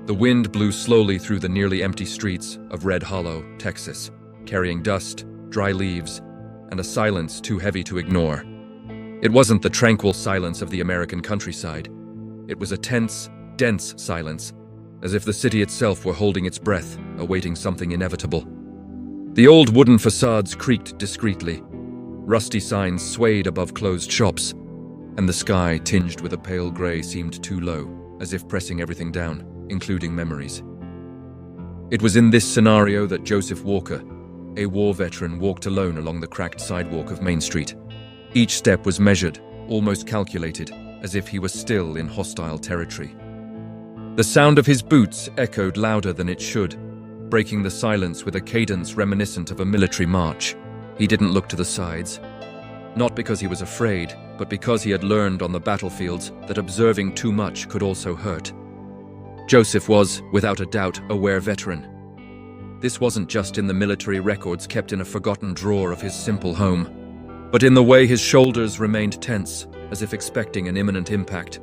The wind blew slowly through the nearly empty streets of Red Hollow, Texas, carrying dust, dry leaves, and a silence too heavy to ignore. It wasn't the tranquil silence of the American countryside. It was a tense, dense silence, as if the city itself were holding its breath, awaiting something inevitable. The old wooden facades creaked discreetly. Rusty signs swayed above closed shops, and the sky, tinged with a pale gray, seemed too low, as if pressing everything down, including memories. It was in this scenario that Joseph Walker, a war veteran, walked alone along the cracked sidewalk of Main Street. Each step was measured, almost calculated, as if he was still in hostile territory. The sound of his boots echoed louder than it should, breaking the silence with a cadence reminiscent of a military march. He didn't look to the sides, not because he was afraid, but because he had learned on the battlefields that observing too much could also hurt. Joseph was, without a doubt, a war veteran. This wasn't just in the military records kept in a forgotten drawer of his simple home, but in the way his shoulders remained tense, as if expecting an imminent impact,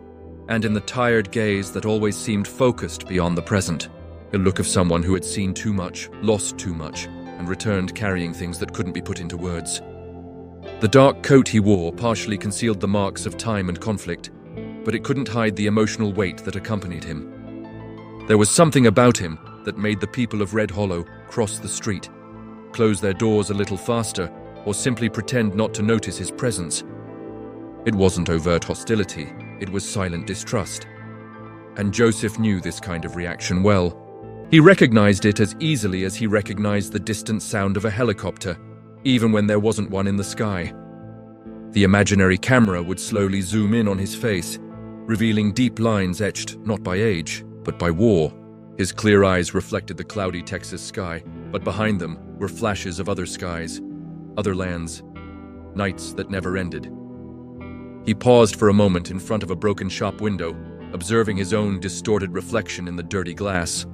and in the tired gaze that always seemed focused beyond the present, a look of someone who had seen too much, lost too much, and returned carrying things that couldn't be put into words. The dark coat he wore partially concealed the marks of time and conflict, but it couldn't hide the emotional weight that accompanied him. There was something about him that made the people of Red Hollow cross the street, close their doors a little faster, or simply pretend not to notice his presence. It wasn't overt hostility, it was silent distrust. And Joseph knew this kind of reaction well. He recognized it as easily as he recognized the distant sound of a helicopter, even when there wasn't one in the sky. The imaginary camera would slowly zoom in on his face, revealing deep lines etched not by age, but by war. His clear eyes reflected the cloudy Texas sky, but behind them were flashes of other skies, other lands, nights that never ended. He paused for a moment in front of a broken shop window, observing his own distorted reflection in the dirty glass.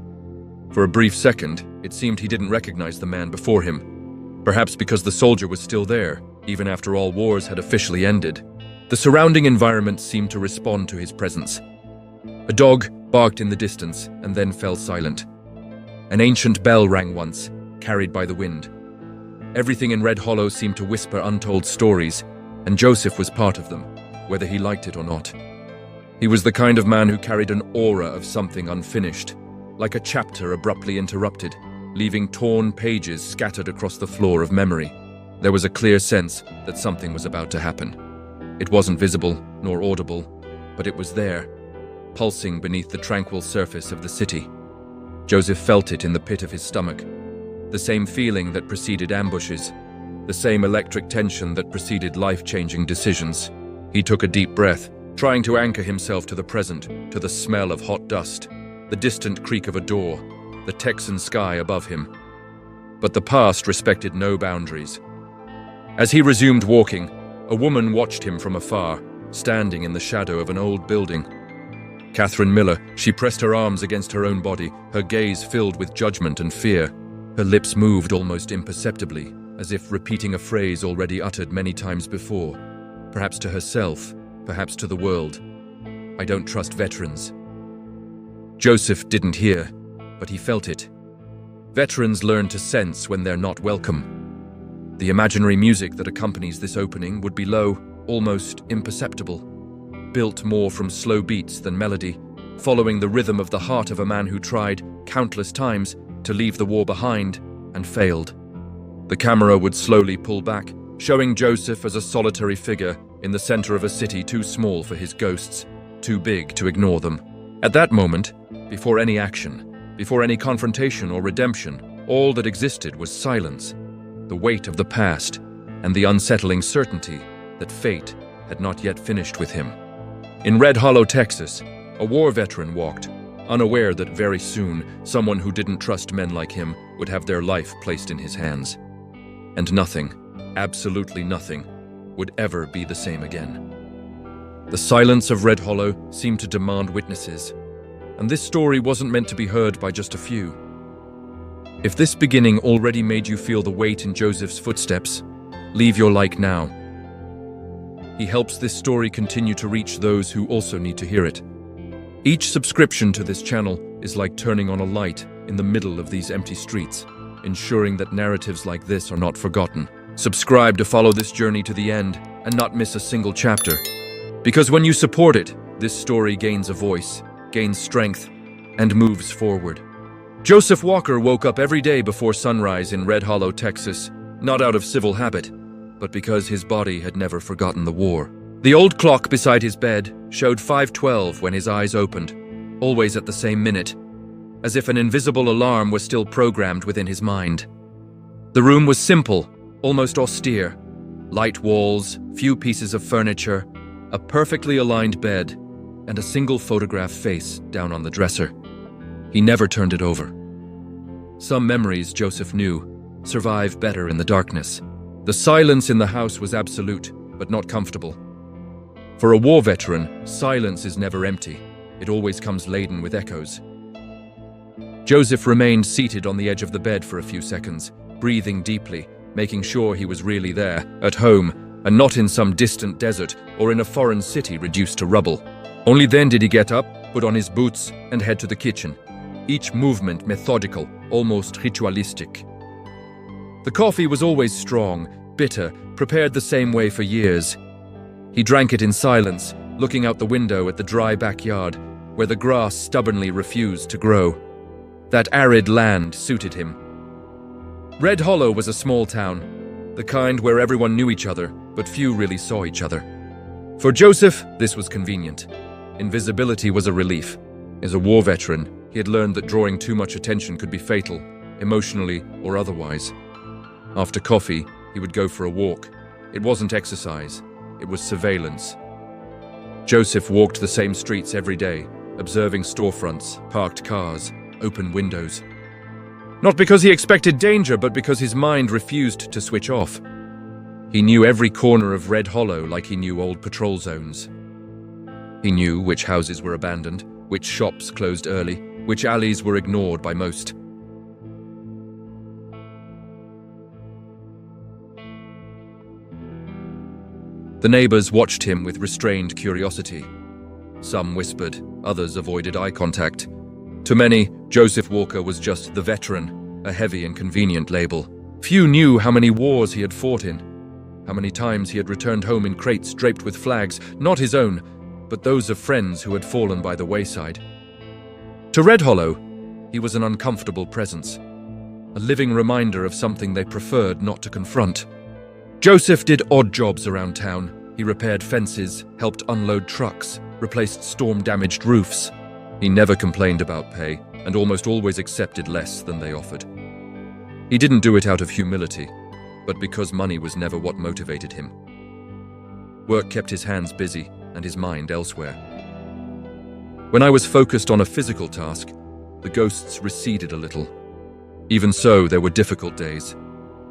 For a brief second, it seemed he didn't recognize the man before him, perhaps because the soldier was still there, even after all wars had officially ended. The surrounding environment seemed to respond to his presence. A dog barked in the distance and then fell silent. An ancient bell rang once, carried by the wind. Everything in Red Hollow seemed to whisper untold stories, and Joseph was part of them, whether he liked it or not. He was the kind of man who carried an aura of something unfinished, like a chapter abruptly interrupted, leaving torn pages scattered across the floor of memory. There was a clear sense that something was about to happen. It wasn't visible nor audible, but it was there, pulsing beneath the tranquil surface of the city. Joseph felt it in the pit of his stomach, the same feeling that preceded ambushes, the same electric tension that preceded life-changing decisions. He took a deep breath, trying to anchor himself to the present, to the smell of hot dust, the distant creak of a door, the Texan sky above him. But the past respected no boundaries. As he resumed walking, a woman watched him from afar, standing in the shadow of an old building. Catherine Miller, she pressed her arms against her own body, her gaze filled with judgment and fear. Her lips moved almost imperceptibly, as if repeating a phrase already uttered many times before, perhaps to herself, perhaps to the world. "I don't trust veterans." Joseph didn't hear, but he felt it. Veterans learn to sense when they're not welcome. The imaginary music that accompanies this opening would be low, almost imperceptible, built more from slow beats than melody, following the rhythm of the heart of a man who tried, countless times, to leave the war behind and failed. The camera would slowly pull back, showing Joseph as a solitary figure in the center of a city too small for his ghosts, too big to ignore them. At that moment, before any action, before any confrontation or redemption, all that existed was silence, the weight of the past, and the unsettling certainty that fate had not yet finished with him. In Red Hollow, Texas, a war veteran walked, unaware that very soon someone who didn't trust men like him would have their life placed in his hands. And nothing, absolutely nothing, would ever be the same again. The silence of Red Hollow seemed to demand witnesses, and this story wasn't meant to be heard by just a few. If this beginning already made you feel the weight in Joseph's footsteps, leave your like now. He helps this story continue to reach those who also need to hear it. Each subscription to this channel is like turning on a light in the middle of these empty streets, ensuring that narratives like this are not forgotten. Subscribe to follow this journey to the end and not miss a single chapter. Because when you support it, this story gains a voice, gains strength, and moves forward. Joseph Walker woke up every day before sunrise in Red Hollow, Texas, not out of civil habit, but because his body had never forgotten the war. The old clock beside his bed showed 5:12 when his eyes opened, always at the same minute, as if an invisible alarm was still programmed within his mind. The room was simple, almost austere. Light walls, few pieces of furniture, a perfectly aligned bed, and a single photograph face down on the dresser. He never turned it over. Some memories, Joseph knew, survive better in the darkness. The silence in the house was absolute, but not comfortable. For a war veteran, silence is never empty. It always comes laden with echoes. Joseph remained seated on the edge of the bed for a few seconds, breathing deeply, making sure he was really there, at home, and not in some distant desert or in a foreign city reduced to rubble. Only then did he get up, put on his boots, and head to the kitchen. Each movement methodical, almost ritualistic. The coffee was always strong, bitter, prepared the same way for years. He drank it in silence, looking out the window at the dry backyard, where the grass stubbornly refused to grow. That arid land suited him. Red Hollow was a small town, the kind where everyone knew each other, but few really saw each other. For Joseph, this was convenient. Invisibility was a relief. As a war veteran, he had learned that drawing too much attention could be fatal, emotionally or otherwise. After coffee, he would go for a walk. It wasn't exercise, it was surveillance. Joseph walked the same streets every day, observing storefronts, parked cars, open windows. Not because he expected danger, but because his mind refused to switch off. He knew every corner of Red Hollow like he knew old patrol zones. He knew which houses were abandoned, which shops closed early, which alleys were ignored by most. The neighbors watched him with restrained curiosity. Some whispered, others avoided eye contact. To many, Joseph Walker was just the veteran, a heavy and convenient label. Few knew how many wars he had fought in, how many times he had returned home in crates draped with flags, not his own, but those of friends who had fallen by the wayside. To Red Hollow, he was an uncomfortable presence, a living reminder of something they preferred not to confront. Joseph did odd jobs around town. He repaired fences, helped unload trucks, replaced storm-damaged roofs. He never complained about pay, and almost always accepted less than they offered. He didn't do it out of humility, but because money was never what motivated him. Work kept his hands busy and his mind elsewhere. When I was focused on a physical task, the ghosts receded a little. Even so, there were difficult days.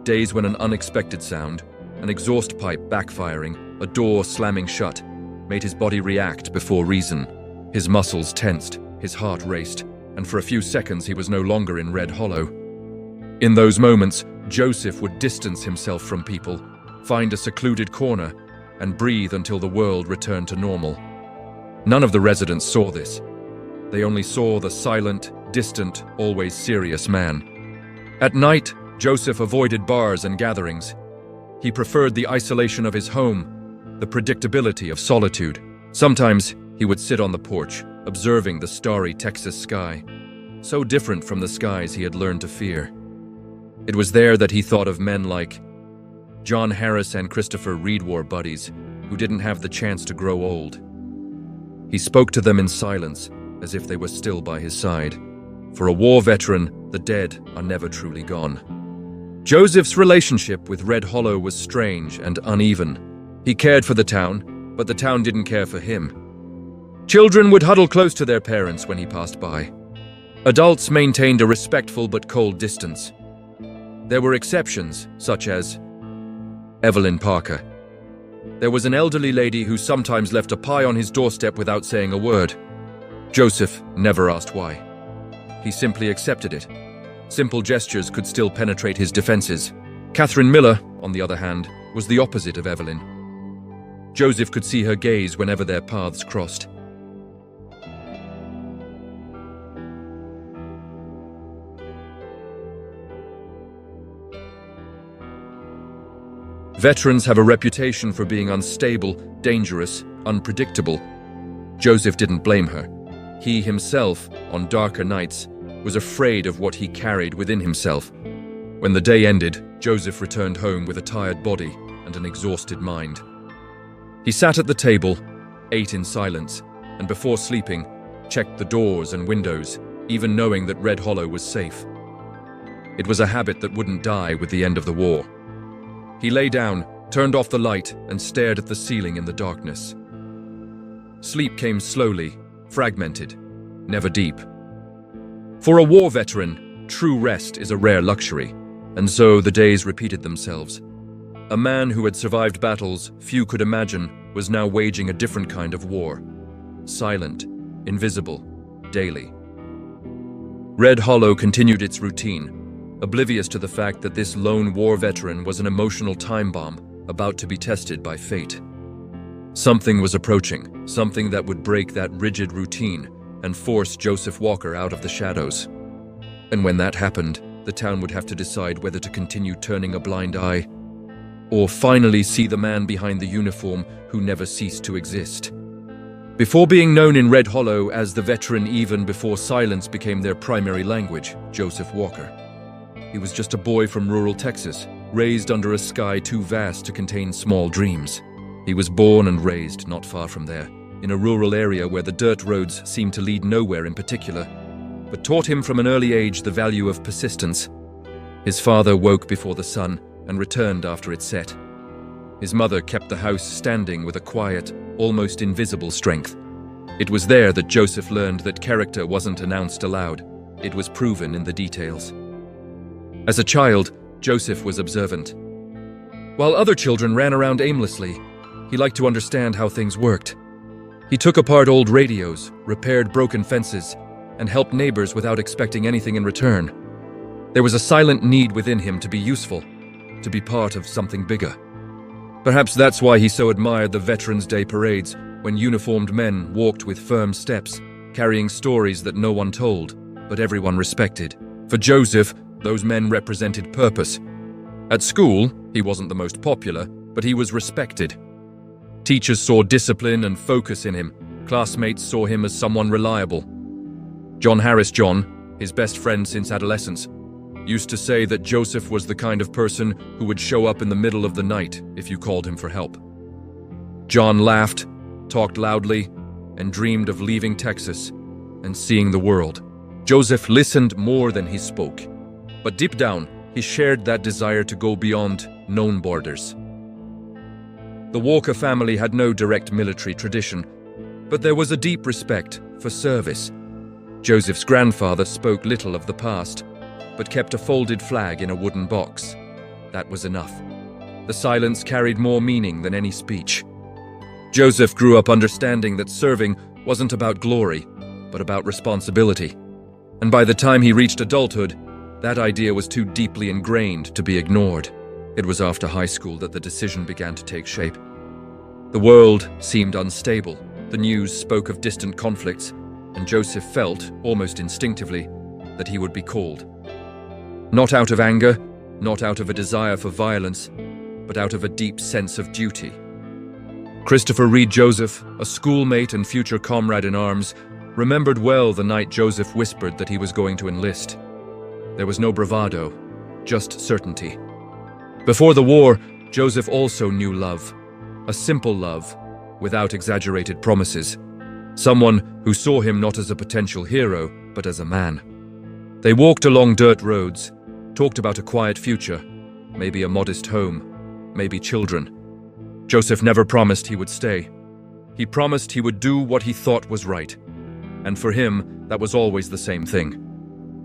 Days when an unexpected sound, an exhaust pipe backfiring, a door slamming shut, made his body react before reason. His muscles tensed, his heart raced, and for a few seconds he was no longer in Red Hollow. In those moments, Joseph would distance himself from people, find a secluded corner, and breathe until the world returned to normal. None of the residents saw this. They only saw the silent, distant, always serious man. At night, Joseph avoided bars and gatherings. He preferred the isolation of his home, the predictability of solitude. Sometimes he would sit on the porch, observing the starry Texas sky, so different from the skies he had learned to fear. It was there that he thought of men like John Harris and Christopher Reed war buddies, who didn't have the chance to grow old. He spoke to them in silence, as if they were still by his side. For a war veteran, the dead are never truly gone. Joseph's relationship with Red Hollow was strange and uneven. He cared for the town, but the town didn't care for him. Children would huddle close to their parents when he passed by. Adults maintained a respectful but cold distance. There were exceptions, such as Evelyn Parker. There was an elderly lady who sometimes left a pie on his doorstep without saying a word. Joseph never asked why. He simply accepted it. Simple gestures could still penetrate his defenses. Catherine Miller, on the other hand, was the opposite of Evelyn. Joseph could see her gaze whenever their paths crossed. Veterans have a reputation for being unstable, dangerous, unpredictable. Joseph didn't blame her. He himself, on darker nights, was afraid of what he carried within himself. When the day ended, Joseph returned home with a tired body and an exhausted mind. He sat at the table, ate in silence, and before sleeping, checked the doors and windows, even knowing that Red Hollow was safe. It was a habit that wouldn't die with the end of the war. He lay down, turned off the light, and stared at the ceiling in the darkness. Sleep came slowly, fragmented, never deep. For a war veteran, true rest is a rare luxury, and so the days repeated themselves. A man who had survived battles few could imagine was now waging a different kind of war. Silent, invisible, daily. Red Hollow continued its routine, oblivious to the fact that this lone war veteran was an emotional time bomb about to be tested by fate. Something was approaching, something that would break that rigid routine and force Joseph Walker out of the shadows. And when that happened, the town would have to decide whether to continue turning a blind eye or finally see the man behind the uniform who never ceased to exist. Before being known in Red Hollow as the veteran even before silence became their primary language, Joseph Walker. He was just a boy from rural Texas, raised under a sky too vast to contain small dreams. He was born and raised not far from there, in a rural area where the dirt roads seemed to lead nowhere in particular, but taught him from an early age the value of persistence. His father woke before the sun and returned after it set. His mother kept the house standing with a quiet, almost invisible strength. It was there that Joseph learned that character wasn't announced aloud, it was proven in the details. As a child, Joseph was observant. While other children ran around aimlessly, he liked to understand how things worked. He took apart old radios, repaired broken fences, and helped neighbors without expecting anything in return. There was a silent need within him to be useful, to be part of something bigger. Perhaps that's why he so admired the Veterans Day parades, when uniformed men walked with firm steps, carrying stories that no one told, but everyone respected. For Joseph, those men represented purpose. At school, he wasn't the most popular, but he was respected. Teachers saw discipline and focus in him. Classmates saw him as someone reliable. John Harris John, his best friend since adolescence, used to say that Joseph was the kind of person who would show up in the middle of the night if you called him for help. John laughed, talked loudly, and dreamed of leaving Texas and seeing the world. Joseph listened more than he spoke, but deep down, he shared that desire to go beyond known borders. The Walker family had no direct military tradition, but there was a deep respect for service. Joseph's grandfather spoke little of the past, but kept a folded flag in a wooden box. That was enough. The silence carried more meaning than any speech. Joseph grew up understanding that serving wasn't about glory, but about responsibility. And by the time he reached adulthood, that idea was too deeply ingrained to be ignored. It was after high school that the decision began to take shape. The world seemed unstable. The news spoke of distant conflicts, and Joseph felt, almost instinctively, that he would be called. Not out of anger, not out of a desire for violence, but out of a deep sense of duty. Christopher Reed Joseph, a schoolmate and future comrade in arms, remembered well the night Joseph whispered that he was going to enlist. There was no bravado, just certainty. Before the war, Joseph also knew love, a simple love, without exaggerated promises. Someone who saw him not as a potential hero, but as a man. They walked along dirt roads, talked about a quiet future, maybe a modest home, maybe children. Joseph never promised he would stay. He promised he would do what he thought was right. And for him, that was always the same thing.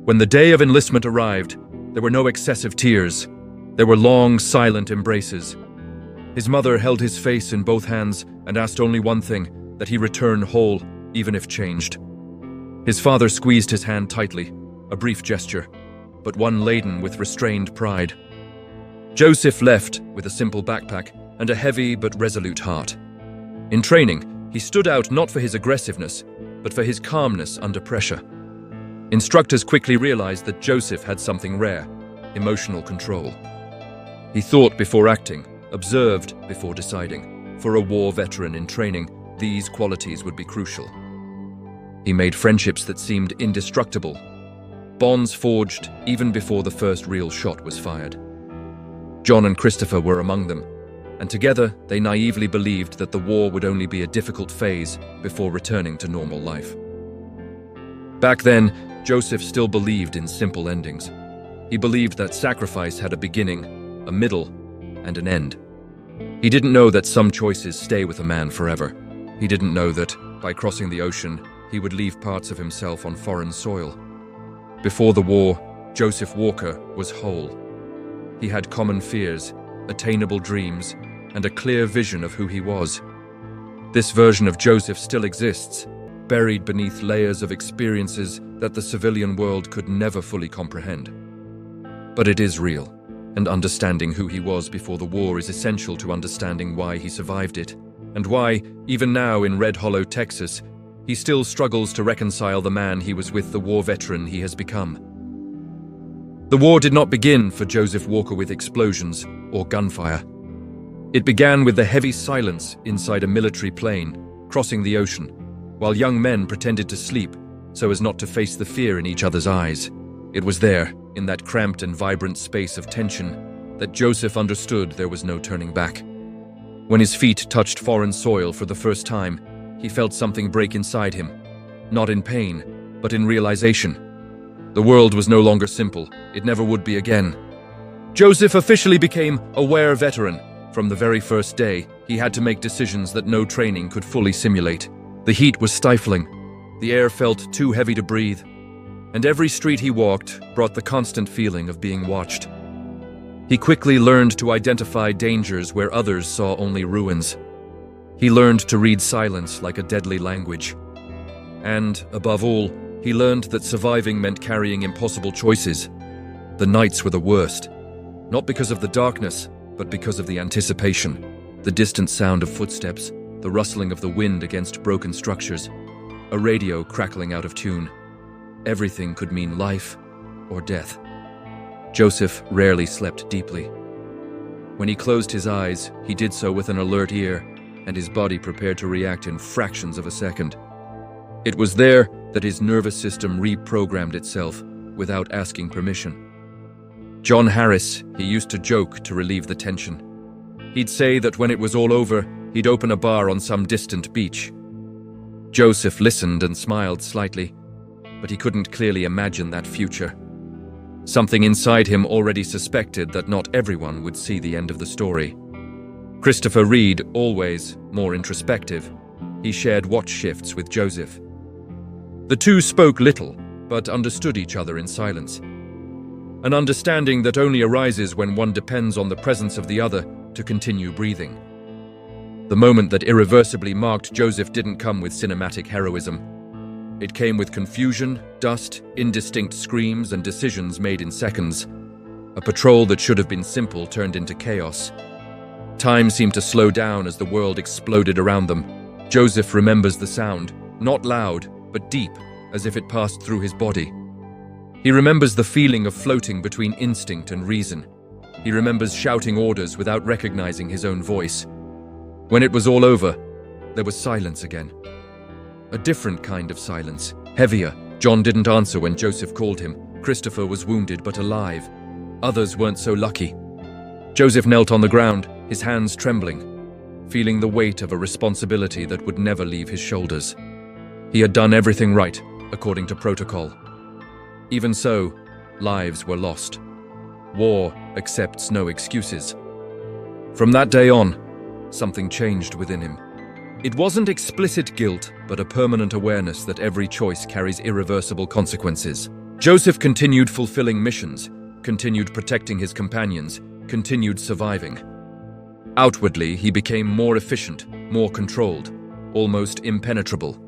When the day of enlistment arrived, there were no excessive tears. There were long, silent embraces. His mother held his face in both hands and asked only one thing, that he return whole, even if changed. His father squeezed his hand tightly, a brief gesture, but one laden with restrained pride. Joseph left with a simple backpack and a heavy but resolute heart. In training, he stood out not for his aggressiveness, but for his calmness under pressure. Instructors quickly realized that Joseph had something rare, emotional control. He thought before acting, observed before deciding. For a war veteran in training, these qualities would be crucial. He made friendships that seemed indestructible, bonds forged even before the first real shot was fired. John and Christopher were among them, and together they naively believed that the war would only be a difficult phase before returning to normal life. Back then, Joseph still believed in simple endings. He believed that sacrifice had a beginning, a middle, and an end. He didn't know that some choices stay with a man forever. He didn't know that, by crossing the ocean, he would leave parts of himself on foreign soil. Before the war, Joseph Walker was whole. He had common fears, attainable dreams, and a clear vision of who he was. This version of Joseph still exists, buried beneath layers of experiences that the civilian world could never fully comprehend. But it is real, and understanding who he was before the war is essential to understanding why he survived it, and why, even now in Red Hollow, Texas, he still struggles to reconcile the man he was with the war veteran he has become. The war did not begin for Joseph Walker with explosions or gunfire. It began with the heavy silence inside a military plane, crossing the ocean, while young men pretended to sleep so as not to face the fear in each other's eyes. It was there, in that cramped and vibrant space of tension, that Joseph understood there was no turning back. When his feet touched foreign soil for the first time, he felt something break inside him, not in pain, but in realization. The world was no longer simple. It never would be again. Joseph officially became a war veteran. From the very first day, he had to make decisions that no training could fully simulate. The heat was stifling. The air felt too heavy to breathe. And every street he walked brought the constant feeling of being watched. He quickly learned to identify dangers where others saw only ruins. He learned to read silence like a deadly language. And, above all, he learned that surviving meant carrying impossible choices. The nights were the worst, not because of the darkness, but because of the anticipation, the distant sound of footsteps, the rustling of the wind against broken structures, a radio crackling out of tune. Everything could mean life or death. Joseph rarely slept deeply. When he closed his eyes, he did so with an alert ear, and his body prepared to react in fractions of a second. It was there that his nervous system reprogrammed itself without asking permission. John Harris, he used to joke to relieve the tension. He'd say that when it was all over, he'd open a bar on some distant beach. Joseph listened and smiled slightly, but he couldn't clearly imagine that future. Something inside him already suspected that not everyone would see the end of the story. Christopher Reed, always more introspective, he shared watch shifts with Joseph. The two spoke little, but understood each other in silence. An understanding that only arises when one depends on the presence of the other to continue breathing. The moment that irreversibly marked Joseph didn't come with cinematic heroism. It came with confusion, dust, indistinct screams, and decisions made in seconds. A patrol that should have been simple turned into chaos. Time seemed to slow down as the world exploded around them. Joseph remembers the sound, not loud, but deep, as if it passed through his body. He remembers the feeling of floating between instinct and reason. He remembers shouting orders without recognizing his own voice. When it was all over, there was silence again. A different kind of silence, heavier. John didn't answer when Joseph called him. Christopher was wounded but alive. Others weren't so lucky. Joseph knelt on the ground, his hands trembling, feeling the weight of a responsibility that would never leave his shoulders. He had done everything right, according to protocol. Even so, lives were lost. War accepts no excuses. From that day on, something changed within him. It wasn't explicit guilt, but a permanent awareness that every choice carries irreversible consequences. Joseph continued fulfilling missions, continued protecting his companions, continued surviving. Outwardly, he became more efficient, more controlled, almost impenetrable.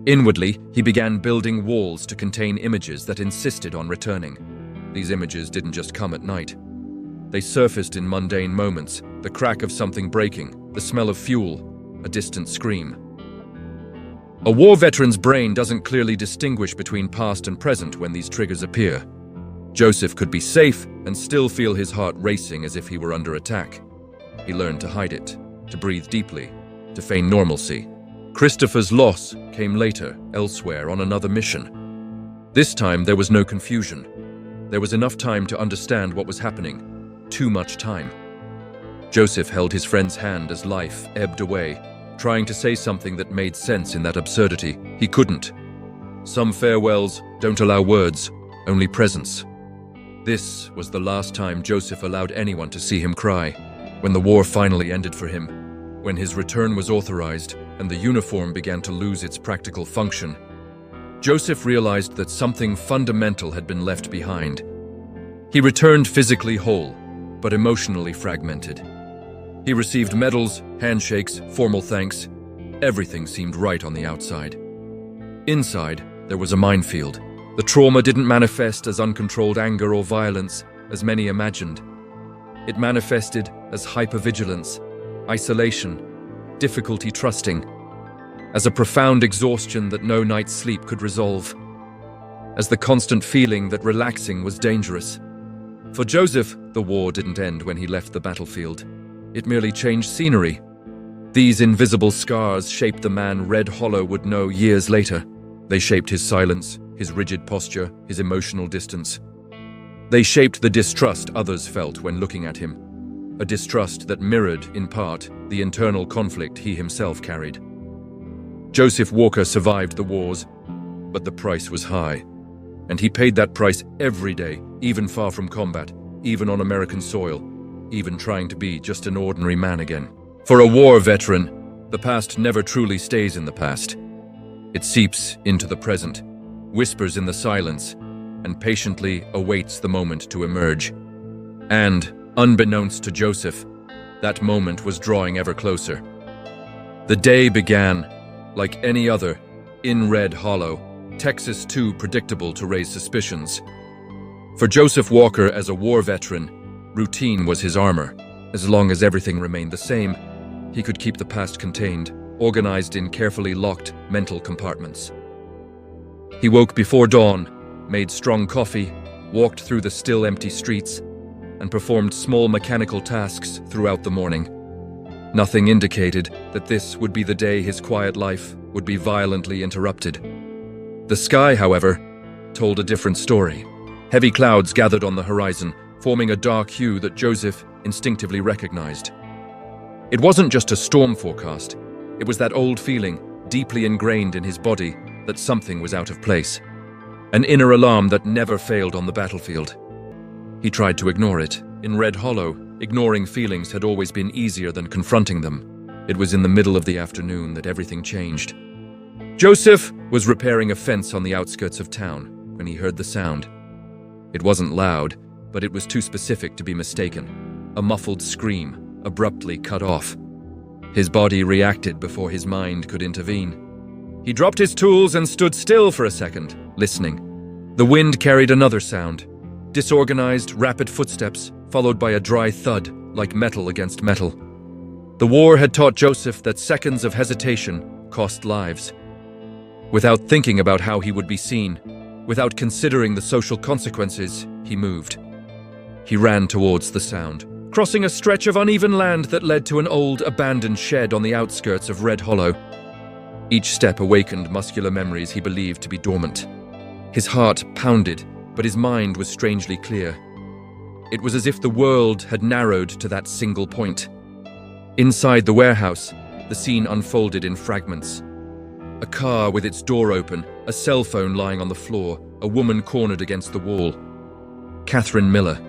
Inwardly, he began building walls to contain images that insisted on returning. These images didn't just come at night. They surfaced in mundane moments, the crack of something breaking, the smell of fuel, a distant scream. A war veteran's brain doesn't clearly distinguish between past and present when these triggers appear. Joseph could be safe and still feel his heart racing as if he were under attack. He learned to hide it, to breathe deeply, to feign normalcy. Christopher's loss came later, elsewhere, on another mission. This time, there was no confusion. There was enough time to understand what was happening. Too much time. Joseph held his friend's hand as life ebbed away, trying to say something that made sense in that absurdity. He couldn't. Some farewells don't allow words, only presence. This was the last time Joseph allowed anyone to see him cry, when the war finally ended for him, when his return was authorized and the uniform began to lose its practical function. Joseph realized that something fundamental had been left behind. He returned physically whole, but emotionally fragmented. He received medals, handshakes, formal thanks. Everything seemed right on the outside. Inside, there was a minefield. The trauma didn't manifest as uncontrolled anger or violence, as many imagined. It manifested as hypervigilance, isolation, difficulty trusting, as a profound exhaustion that no night's sleep could resolve, as the constant feeling that relaxing was dangerous. For Joseph, the war didn't end when he left the battlefield. It merely changed scenery. These invisible scars shaped the man Red Hollow would know years later. They shaped his silence, his rigid posture, his emotional distance. They shaped the distrust others felt when looking at him, a distrust that mirrored, in part, the internal conflict he himself carried. Joseph Walker survived the wars, but the price was high. And he paid that price every day, even far from combat, even on American soil, even trying to be just an ordinary man again. For a war veteran, the past never truly stays in the past. It seeps into the present, whispers in the silence, and patiently awaits the moment to emerge. And, unbeknownst to Joseph, that moment was drawing ever closer. The day began, like any other, in Red Hollow, Texas too predictable to raise suspicions. For Joseph Walker, as a war veteran, routine was his armor. As long as everything remained the same, he could keep the past contained, organized in carefully locked mental compartments. He woke before dawn, made strong coffee, walked through the still empty streets, and performed small mechanical tasks throughout the morning. Nothing indicated that this would be the day his quiet life would be violently interrupted. The sky, however, told a different story. Heavy clouds gathered on the horizon, forming a dark hue that Joseph instinctively recognized. It wasn't just a storm forecast. It was that old feeling, deeply ingrained in his body, that something was out of place. An inner alarm that never failed on the battlefield. He tried to ignore it. In Red Hollow, ignoring feelings had always been easier than confronting them. It was in the middle of the afternoon that everything changed. Joseph was repairing a fence on the outskirts of town when he heard the sound. It wasn't loud, but it was too specific to be mistaken. A muffled scream, abruptly cut off. His body reacted before his mind could intervene. He dropped his tools and stood still for a second, listening. The wind carried another sound. Disorganized, rapid footsteps, followed by a dry thud, like metal against metal. The war had taught Joseph that seconds of hesitation cost lives. Without thinking about how he would be seen, without considering the social consequences, he moved. He ran towards the sound, crossing a stretch of uneven land that led to an old, abandoned shed on the outskirts of Red Hollow. Each step awakened muscular memories he believed to be dormant. His heart pounded, but his mind was strangely clear. It was as if the world had narrowed to that single point. Inside the warehouse, the scene unfolded in fragments. A car with its door open, a cell phone lying on the floor, a woman cornered against the wall. Catherine Miller,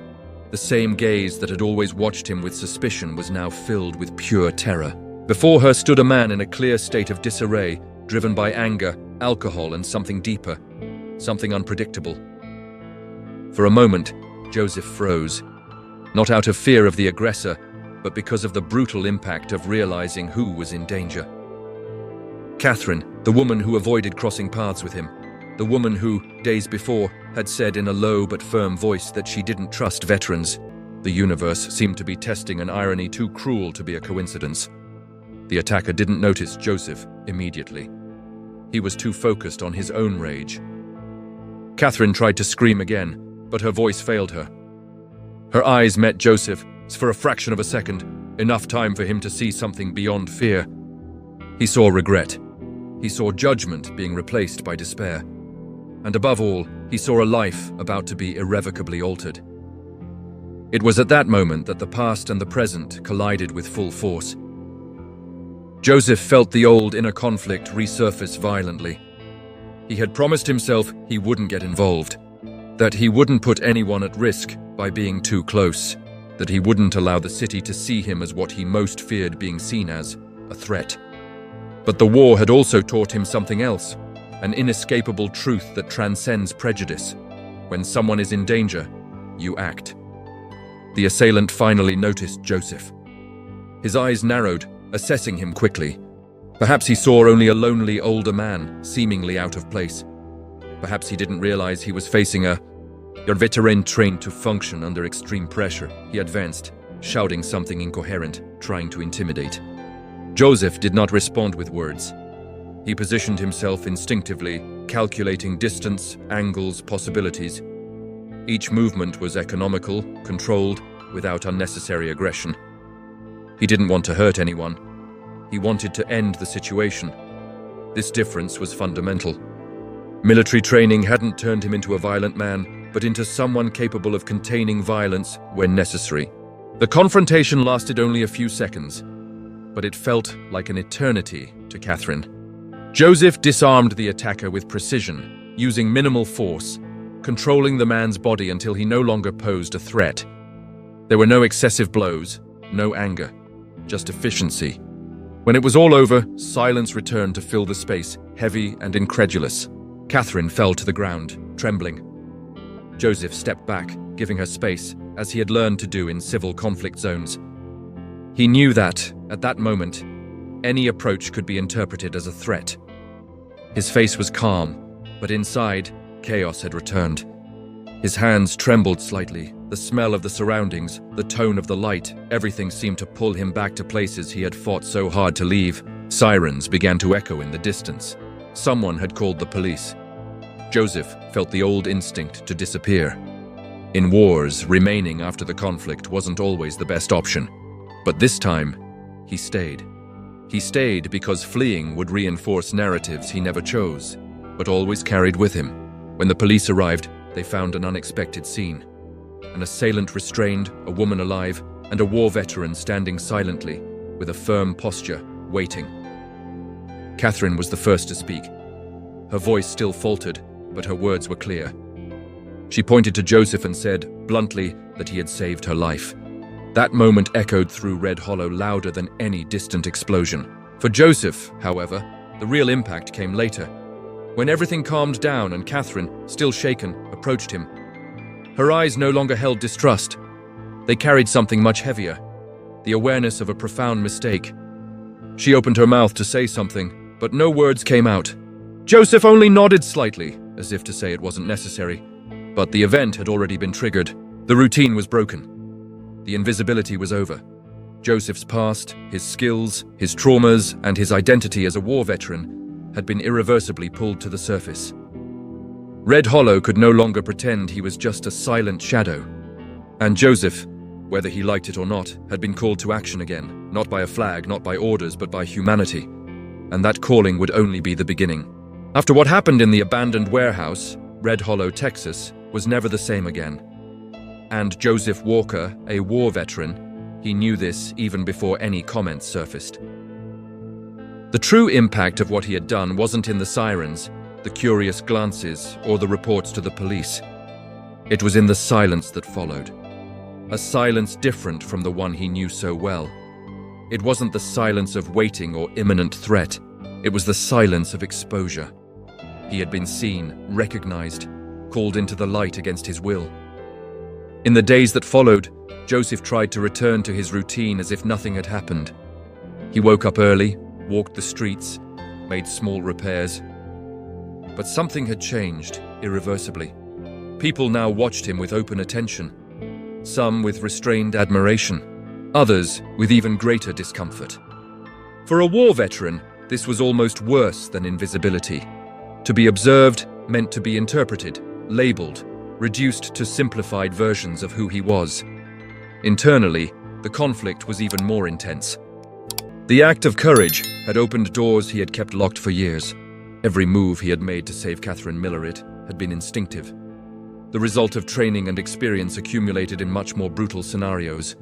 the same gaze that had always watched him with suspicion, was now filled with pure terror. Before her stood a man in a clear state of disarray, driven by anger, alcohol, and something deeper, something unpredictable. For a moment, Joseph froze, not out of fear of the aggressor, but because of the brutal impact of realizing who was in danger. Catherine, the woman who avoided crossing paths with him, the woman who, days before, had said in a low but firm voice that she didn't trust veterans. The universe seemed to be testing an irony too cruel to be a coincidence. The attacker didn't notice Joseph immediately. He was too focused on his own rage. Catherine tried to scream again, but her voice failed her. Her eyes met Joseph's for a fraction of a second, enough time for him to see something beyond fear. He saw regret. He saw judgment being replaced by despair. And above all, he saw a life about to be irrevocably altered. It was at that moment that the past and the present collided with full force. Joseph felt the old inner conflict resurface violently. He had promised himself he wouldn't get involved, that he wouldn't put anyone at risk by being too close, that he wouldn't allow the city to see him as what he most feared being seen as, a threat. But the war had also taught him something else, an inescapable truth that transcends prejudice. When someone is in danger, you act. The assailant finally noticed Joseph. His eyes narrowed, assessing him quickly. Perhaps he saw only a lonely older man, seemingly out of place. Perhaps he didn't realize he was facing a veteran trained to function under extreme pressure. He advanced, shouting something incoherent, trying to intimidate. Joseph did not respond with words. He positioned himself instinctively, calculating distance, angles, possibilities. Each movement was economical, controlled, without unnecessary aggression. He didn't want to hurt anyone. He wanted to end the situation. This difference was fundamental. Military training hadn't turned him into a violent man, but into someone capable of containing violence when necessary. The confrontation lasted only a few seconds, but it felt like an eternity to Catherine. Joseph disarmed the attacker with precision, using minimal force, controlling the man's body until he no longer posed a threat. There were no excessive blows, no anger, just efficiency. When it was all over, silence returned to fill the space, heavy and incredulous. Catherine fell to the ground, trembling. Joseph stepped back, giving her space, as he had learned to do in civil conflict zones. He knew that, at that moment, any approach could be interpreted as a threat. His face was calm, but inside, chaos had returned. His hands trembled slightly. The smell of the surroundings, the tone of the light, everything seemed to pull him back to places he had fought so hard to leave. Sirens began to echo in the distance. Someone had called the police. Joseph felt the old instinct to disappear. In wars, remaining after the conflict wasn't always the best option. But this time, he stayed. He stayed because fleeing would reinforce narratives he never chose, but always carried with him. When the police arrived, they found an unexpected scene. An assailant restrained, a woman alive, and a war veteran standing silently, with a firm posture, waiting. Catherine was the first to speak. Her voice still faltered, but her words were clear. She pointed to Joseph and said, bluntly, that he had saved her life. That moment echoed through Red Hollow louder than any distant explosion. For Joseph, however, the real impact came later. When everything calmed down and Catherine, still shaken, approached him. Her eyes no longer held distrust. They carried something much heavier, the awareness of a profound mistake. She opened her mouth to say something, but no words came out. Joseph only nodded slightly, as if to say it wasn't necessary. But the event had already been triggered. The routine was broken. The invisibility was over. Joseph's past, his skills, his traumas, and his identity as a war veteran had been irreversibly pulled to the surface. Red Hollow could no longer pretend he was just a silent shadow. And Joseph, whether he liked it or not, had been called to action again, not by a flag, not by orders, but by humanity. And that calling would only be the beginning. After what happened in the abandoned warehouse, Red Hollow, Texas, was never the same again. And Joseph Walker, a war veteran, he knew this even before any comments surfaced. The true impact of what he had done wasn't in the sirens, the curious glances, or the reports to the police. It was in the silence that followed. A silence different from the one he knew so well. It wasn't the silence of waiting or imminent threat. It was the silence of exposure. He had been seen, recognized, called into the light against his will. In the days that followed, Joseph tried to return to his routine as if nothing had happened. He woke up early, walked the streets, made small repairs. But something had changed, irreversibly. People now watched him with open attention, some with restrained admiration, others with even greater discomfort. For a war veteran, this was almost worse than invisibility. To be observed meant to be interpreted, labeled, reduced to simplified versions of who he was. Internally, the conflict was even more intense. The act of courage had opened doors he had kept locked for years. Every move he had made to save Catherine Millerit had been instinctive, the result of training and experience accumulated in much more brutal scenarios.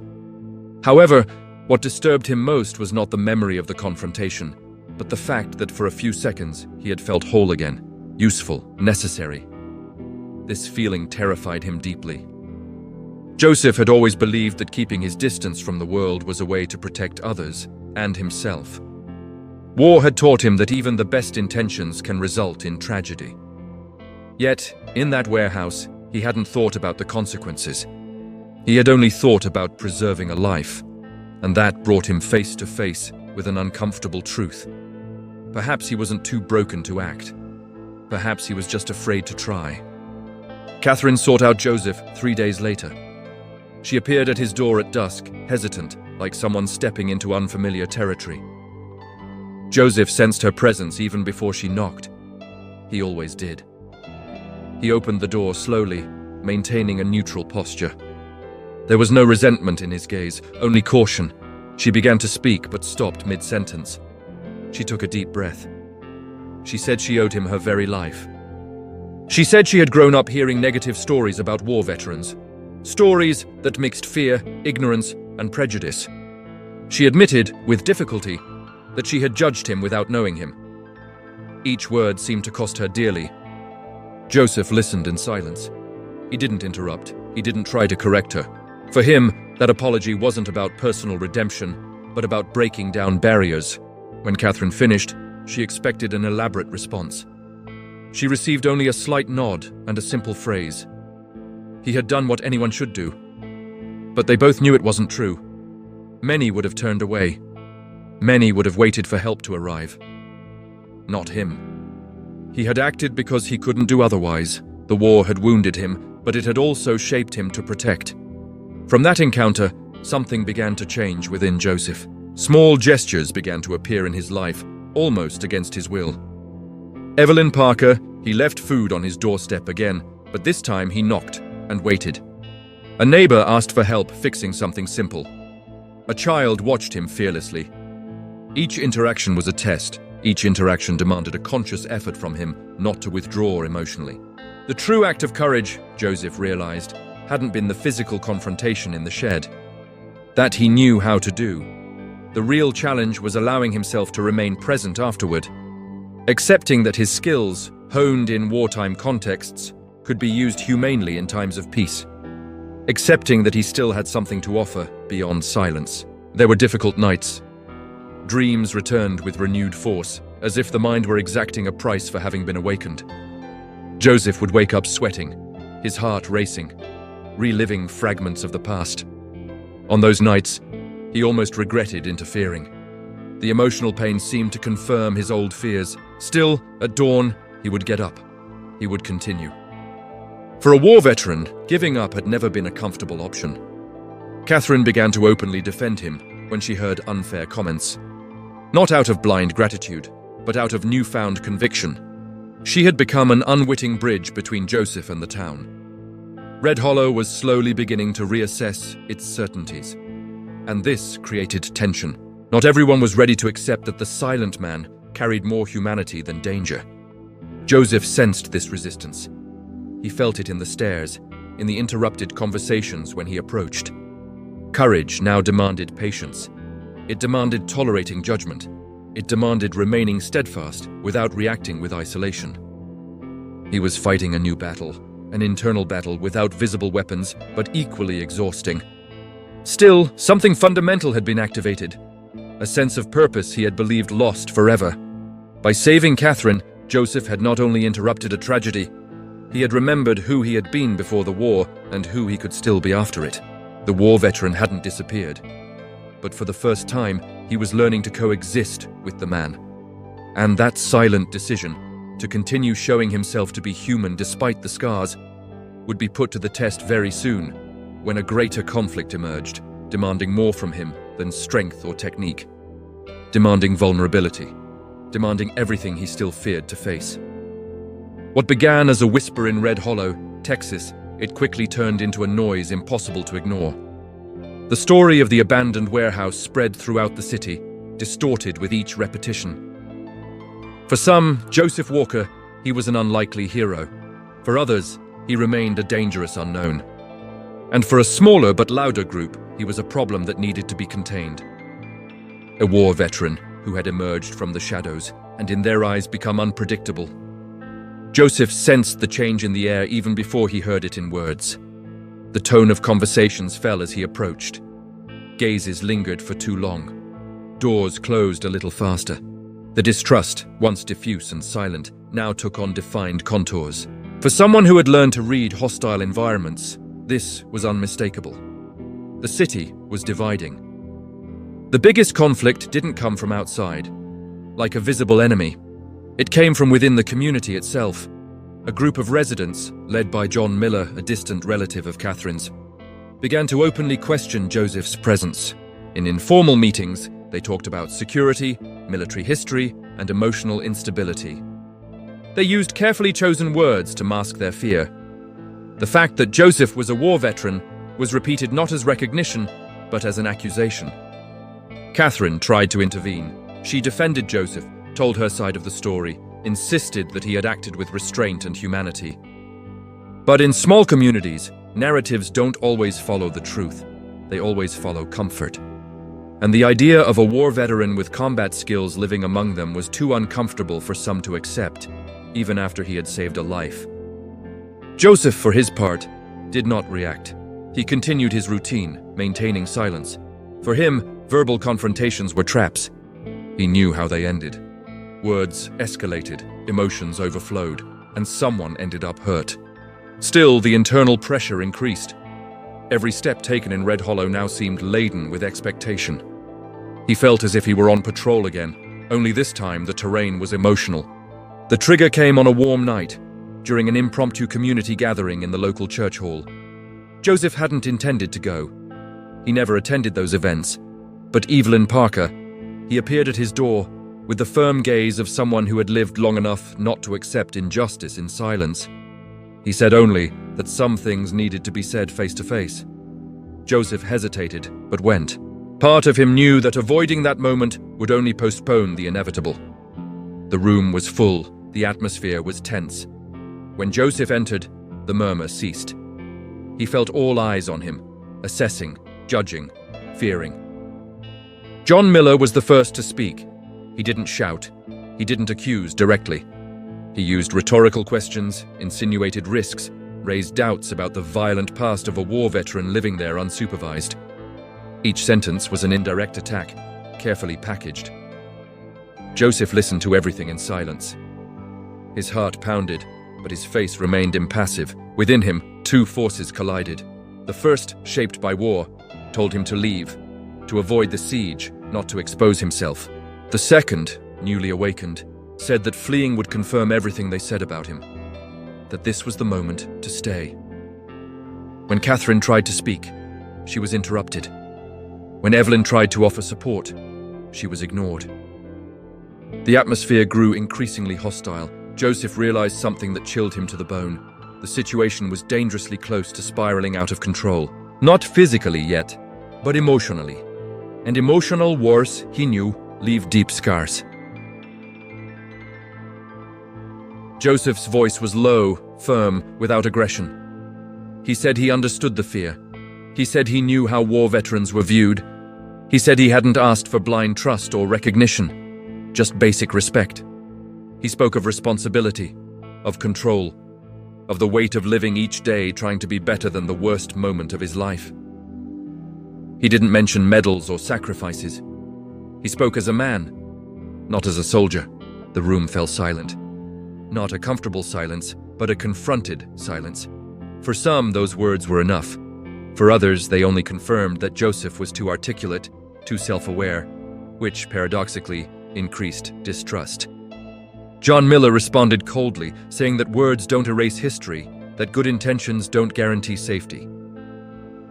However, what disturbed him most was not the memory of the confrontation, but the fact that for a few seconds he had felt whole again, useful, necessary. This feeling terrified him deeply. Joseph had always believed that keeping his distance from the world was a way to protect others and himself. War had taught him that even the best intentions can result in tragedy. Yet, in that warehouse, he hadn't thought about the consequences. He had only thought about preserving a life, and that brought him face to face with an uncomfortable truth. Perhaps he wasn't too broken to act. Perhaps he was just afraid to try. Catherine sought out Joseph 3 days later. She appeared at his door at dusk, hesitant, like someone stepping into unfamiliar territory. Joseph sensed her presence even before she knocked. He always did. He opened the door slowly, maintaining a neutral posture. There was no resentment in his gaze, only caution. She began to speak, but stopped mid-sentence. She took a deep breath. She said she owed him her very life. She said she had grown up hearing negative stories about war veterans. Stories that mixed fear, ignorance, and prejudice. She admitted, with difficulty, that she had judged him without knowing him. Each word seemed to cost her dearly. Joseph listened in silence. He didn't interrupt. He didn't try to correct her. For him, that apology wasn't about personal redemption, but about breaking down barriers. When Catherine finished, she expected an elaborate response. She received only a slight nod and a simple phrase. He had done what anyone should do. But they both knew it wasn't true. Many would have turned away. Many would have waited for help to arrive. Not him. He had acted because he couldn't do otherwise. The war had wounded him, but it had also shaped him to protect. From that encounter, something began to change within Joseph. Small gestures began to appear in his life, almost against his will. Evelyn Parker, he left food on his doorstep again, but this time he knocked and waited. A neighbor asked for help fixing something simple. A child watched him fearlessly. Each interaction was a test. Each interaction demanded a conscious effort from him not to withdraw emotionally. The true act of courage, Joseph realized, hadn't been the physical confrontation in the shed. That he knew how to do. The real challenge was allowing himself to remain present afterward, accepting that his skills, honed in wartime contexts, could be used humanely in times of peace. Accepting that he still had something to offer beyond silence. There were difficult nights. Dreams returned with renewed force, as if the mind were exacting a price for having been awakened. Joseph would wake up sweating, his heart racing, reliving fragments of the past. On those nights, he almost regretted interfering. The emotional pain seemed to confirm his old fears. Still, at dawn, he would get up. He would continue. For a war veteran, giving up had never been a comfortable option. Catherine began to openly defend him when she heard unfair comments. Not out of blind gratitude, but out of newfound conviction. She had become an unwitting bridge between Joseph and the town. Red Hollow was slowly beginning to reassess its certainties. And this created tension. Not everyone was ready to accept that the silent man carried more humanity than danger. Joseph sensed this resistance. He felt it in the stares, in the interrupted conversations when he approached. Courage now demanded patience. It demanded tolerating judgment. It demanded remaining steadfast without reacting with isolation. He was fighting a new battle, an internal battle without visible weapons, but equally exhausting. Still, something fundamental had been activated, a sense of purpose he had believed lost forever. By saving Catherine, Joseph had not only interrupted a tragedy, he had remembered who he had been before the war and who he could still be after it. The war veteran hadn't disappeared, but for the first time, he was learning to coexist with the man. And that silent decision, to continue showing himself to be human despite the scars, would be put to the test very soon, when a greater conflict emerged, demanding more from him than strength or technique, demanding vulnerability, demanding everything he still feared to face. What began as a whisper in Red Hollow, Texas, it quickly turned into a noise impossible to ignore. The story of the abandoned warehouse spread throughout the city, distorted with each repetition. For some, Joseph Walker, he was an unlikely hero. For others, he remained a dangerous unknown. And for a smaller but louder group, he was a problem that needed to be contained. A war veteran who had emerged from the shadows and in their eyes become unpredictable. Joseph sensed the change in the air even before he heard it in words. The tone of conversations fell as he approached. Gazes lingered for too long. Doors closed a little faster. The distrust, once diffuse and silent, now took on defined contours. For someone who had learned to read hostile environments, this was unmistakable. The city was dividing. The biggest conflict didn't come from outside, like a visible enemy. It came from within the community itself. A group of residents, led by John Miller, a distant relative of Catherine's, began to openly question Joseph's presence. In informal meetings, they talked about security, military history, and emotional instability. They used carefully chosen words to mask their fear. The fact that Joseph was a war veteran was repeated not as recognition, but as an accusation. Catherine tried to intervene. She defended Joseph, told her side of the story, insisted that he had acted with restraint and humanity. But in small communities, narratives don't always follow the truth. They always follow comfort. And the idea of a war veteran with combat skills living among them was too uncomfortable for some to accept, even after he had saved a life. Joseph, for his part, did not react. He continued his routine, maintaining silence. For him, verbal confrontations were traps. He knew how they ended. Words escalated, emotions overflowed, and someone ended up hurt. Still, the internal pressure increased. Every step taken in Red Hollow now seemed laden with expectation. He felt as if he were on patrol again, only this time the terrain was emotional. The trigger came on a warm night, during an impromptu community gathering in the local church hall. Joseph hadn't intended to go. He never attended those events. But Evelyn Parker, he appeared at his door with the firm gaze of someone who had lived long enough not to accept injustice in silence. He said only that some things needed to be said face to face. Joseph hesitated, but went. Part of him knew that avoiding that moment would only postpone the inevitable. The room was full, the atmosphere was tense. When Joseph entered, the murmur ceased. He felt all eyes on him, assessing, judging, fearing. John Miller was the first to speak. He didn't shout. He didn't accuse directly. He used rhetorical questions, insinuated risks, raised doubts about the violent past of a war veteran living there unsupervised. Each sentence was an indirect attack, carefully packaged. Joseph listened to everything in silence. His heart pounded, but his face remained impassive. Within him, two forces collided. The first, shaped by war, told him to leave, to avoid the siege, not to expose himself. The second, newly awakened, said that fleeing would confirm everything they said about him, that this was the moment to stay. When Catherine tried to speak, she was interrupted. When Evelyn tried to offer support, she was ignored. The atmosphere grew increasingly hostile. Joseph realized something that chilled him to the bone. The situation was dangerously close to spiraling out of control. Not physically yet, but emotionally. And emotional wars, he knew, leave deep scars. Joseph's voice was low, firm, without aggression. He said he understood the fear. He said he knew how war veterans were viewed. He said he hadn't asked for blind trust or recognition, just basic respect. He spoke of responsibility, of control, of the weight of living each day trying to be better than the worst moment of his life. He didn't mention medals or sacrifices. He spoke as a man, not as a soldier. The room fell silent. Not a comfortable silence, but a confronted silence. For some, those words were enough. For others, they only confirmed that Joseph was too articulate, too self-aware, which, paradoxically, increased distrust. John Miller responded coldly, saying that words don't erase history, that good intentions don't guarantee safety.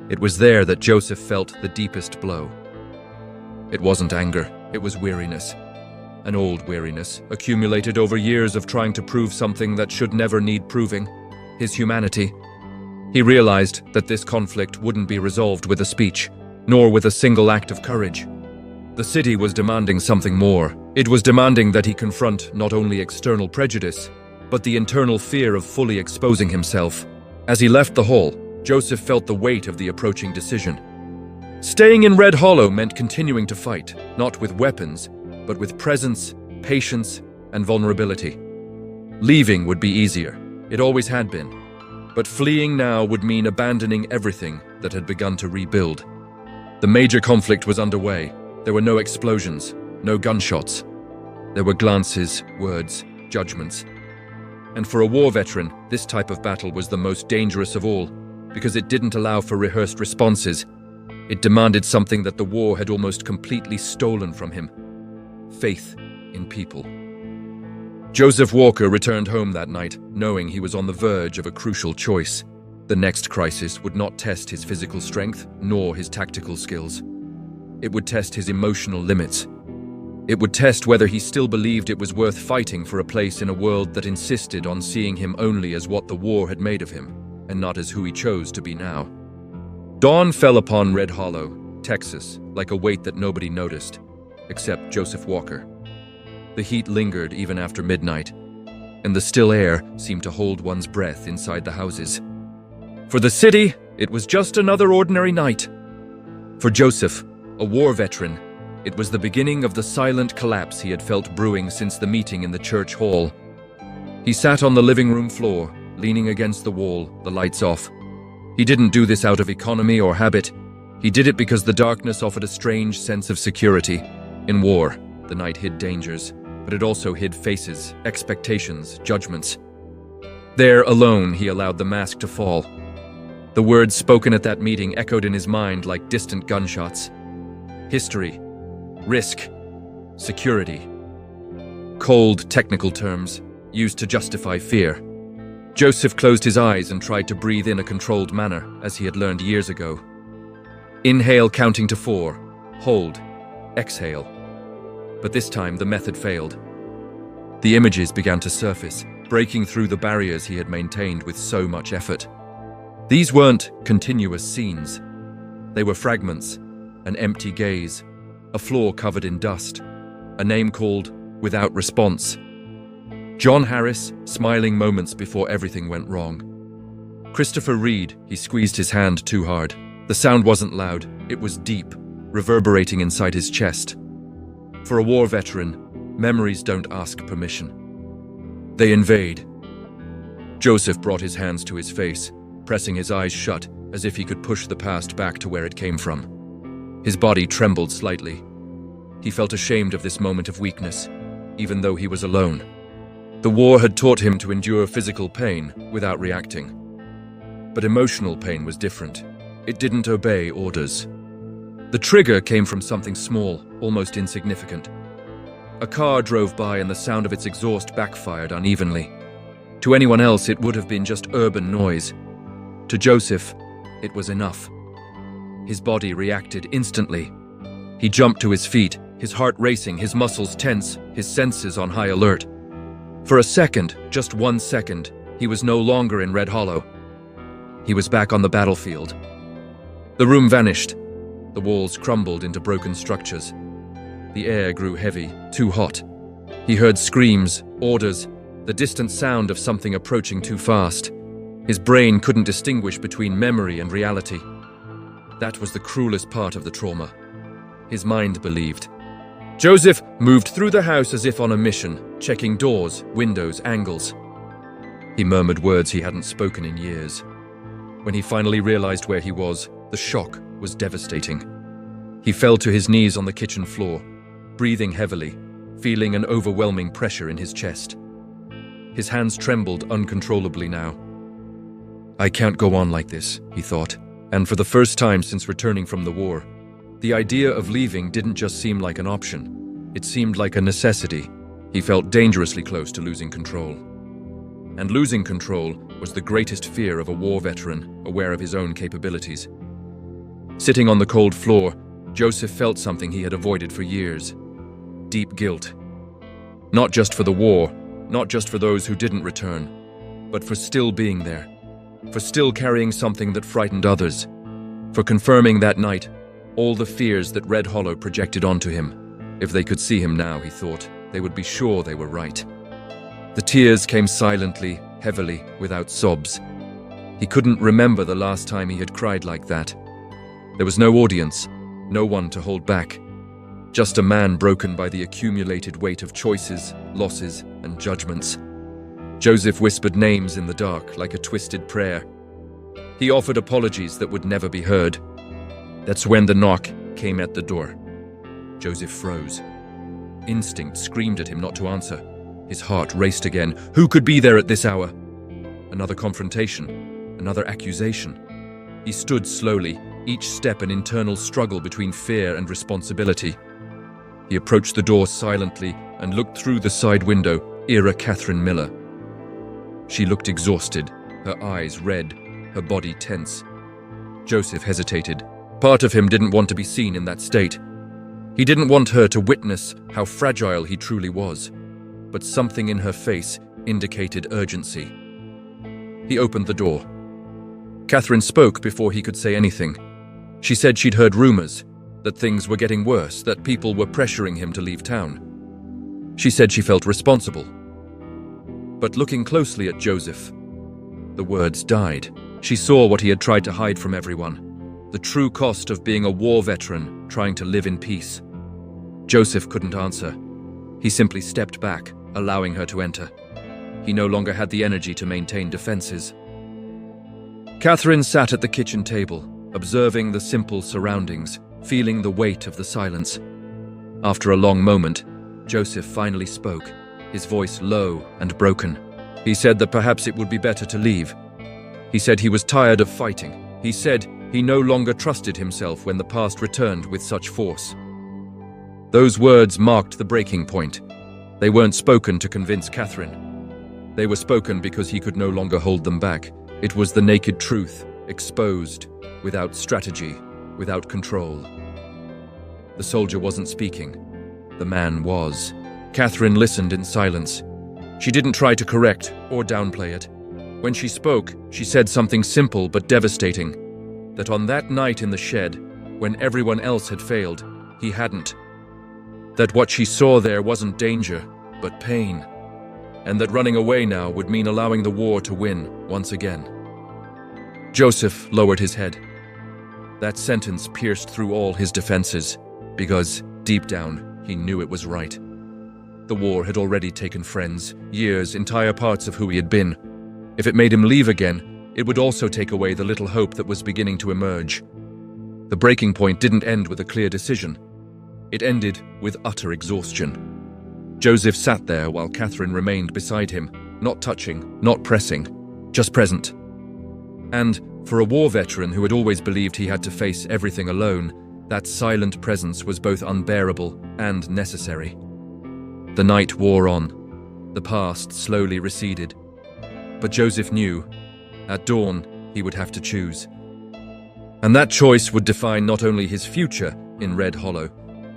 It was there that Joseph felt the deepest blow. It wasn't anger, it was weariness. An old weariness, accumulated over years of trying to prove something that should never need proving, his humanity. He realized that this conflict wouldn't be resolved with a speech. nor with a single act of courage. The city was demanding something more. It was demanding that he confront not only external prejudice, but the internal fear of fully exposing himself. As he left the hall, Joseph felt the weight of the approaching decision. Staying in Red Hollow meant continuing to fight, not with weapons, but with presence, patience, and vulnerability. Leaving would be easier. It always had been. But fleeing now would mean abandoning everything that had begun to rebuild. The major conflict was underway. There were no explosions, no gunshots. There were glances, words, judgments. And for a war veteran, this type of battle was the most dangerous of all, because it didn't allow for rehearsed responses. It demanded something that the war had almost completely stolen from him: faith in people. Joseph Walker returned home that night, knowing he was on the verge of a crucial choice. The next crisis would not test his physical strength, nor his tactical skills. It would test his emotional limits. It would test whether he still believed it was worth fighting for a place in a world that insisted on seeing him only as what the war had made of him, and not as who he chose to be now. Dawn fell upon Red Hollow, Texas, like a weight that nobody noticed, except Joseph Walker. The heat lingered even after midnight, and the still air seemed to hold one's breath inside the houses. For the city, it was just another ordinary night. For Joseph, a war veteran, it was the beginning of the silent collapse he had felt brewing since the meeting in the church hall. He sat on the living room floor, leaning against the wall, the lights off. He didn't do this out of economy or habit. He did it because the darkness offered a strange sense of security. In war, the night hid dangers, but it also hid faces, expectations, judgments. There, alone, he allowed the mask to fall. The words spoken at that meeting echoed in his mind like distant gunshots. History, risk, security. Cold, technical terms, used to justify fear. Joseph closed his eyes and tried to breathe in a controlled manner, as he had learned years ago. Inhale, counting to 4. Hold. Exhale. But this time, the method failed. The images began to surface, breaking through the barriers he had maintained with so much effort. These weren't continuous scenes. They were fragments, an empty gaze, a floor covered in dust, a name called without response. John Harris, smiling moments before everything went wrong. Christopher Reed, he squeezed his hand too hard. The sound wasn't loud, it was deep, reverberating inside his chest. For a war veteran, memories don't ask permission. They invade. Joseph brought his hands to his face, pressing his eyes shut as if he could push the past back to where it came from. His body trembled slightly. He felt ashamed of this moment of weakness, even though he was alone. The war had taught him to endure physical pain without reacting. But emotional pain was different. It didn't obey orders. The trigger came from something small, almost insignificant. A car drove by and the sound of its exhaust backfired unevenly. To anyone else, it would have been just urban noise. To Joseph, it was enough. His body reacted instantly. He jumped to his feet, his heart racing, his muscles tense, his senses on high alert. For a second, just 1 second, he was no longer in Red Hollow. He was back on the battlefield. The room vanished. The walls crumbled into broken structures. The air grew heavy, too hot. He heard screams, orders, the distant sound of something approaching too fast. His brain couldn't distinguish between memory and reality. That was the cruelest part of the trauma. His mind believed. Joseph moved through the house as if on a mission, checking doors, windows, angles. He murmured words he hadn't spoken in years. When he finally realized where he was, the shock was devastating. He fell to his knees on the kitchen floor, breathing heavily, feeling an overwhelming pressure in his chest. His hands trembled uncontrollably now. I can't go on like this, he thought. And for the first time since returning from the war, the idea of leaving didn't just seem like an option. It seemed like a necessity. He felt dangerously close to losing control. And losing control was the greatest fear of a war veteran, aware of his own capabilities. Sitting on the cold floor, Joseph felt something he had avoided for years. Deep guilt. Not just for the war, not just for those who didn't return, but for still being there. For still carrying something that frightened others. For confirming that night, all the fears that Red Hollow projected onto him. If they could see him now, he thought, they would be sure they were right. The tears came silently, heavily, without sobs. He couldn't remember the last time he had cried like that. There was no audience, no one to hold back. Just a man broken by the accumulated weight of choices, losses, and judgments. Joseph whispered names in the dark like a twisted prayer. He offered apologies that would never be heard. That's when the knock came at the door. Joseph froze. Instinct screamed at him not to answer. His heart raced again. Who could be there at this hour? Another confrontation, another accusation. He stood slowly, each step an internal struggle between fear and responsibility. He approached the door silently and looked through the side window, era Catherine Miller. She looked exhausted, her eyes red, her body tense. Joseph hesitated. Part of him didn't want to be seen in that state. He didn't want her to witness how fragile he truly was, but something in her face indicated urgency. He opened the door. Catherine spoke before he could say anything. She said she'd heard rumors, that things were getting worse, that people were pressuring him to leave town. She said she felt responsible. But looking closely at Joseph, the words died. She saw what he had tried to hide from everyone, the true cost of being a war veteran trying to live in peace. Joseph couldn't answer. He simply stepped back, allowing her to enter. He no longer had the energy to maintain defenses. Catherine sat at the kitchen table, observing the simple surroundings, feeling the weight of the silence. After a long moment, Joseph finally spoke, his voice low and broken. He said that perhaps it would be better to leave. He said he was tired of fighting. He said he no longer trusted himself when the past returned with such force. Those words marked the breaking point. They weren't spoken to convince Catherine. They were spoken because he could no longer hold them back. It was the naked truth, exposed, without strategy, without control. The soldier wasn't speaking. The man was. Catherine listened in silence. She didn't try to correct or downplay it. When she spoke, she said something simple but devastating. That on that night in the shed, when everyone else had failed, he hadn't. That what she saw there wasn't danger, but pain. And that running away now would mean allowing the war to win once again. Joseph lowered his head. That sentence pierced through all his defenses, because, deep down, he knew it was right. The war had already taken friends, years, entire parts of who he had been. If it made him leave again, it would also take away the little hope that was beginning to emerge. The breaking point didn't end with a clear decision. It ended with utter exhaustion. Joseph sat there while Catherine remained beside him, not touching, not pressing, just present. And, for a war veteran who had always believed he had to face everything alone, that silent presence was both unbearable and necessary. The night wore on. The past slowly receded. But Joseph knew, at dawn, he would have to choose. And that choice would define not only his future in Red Hollow,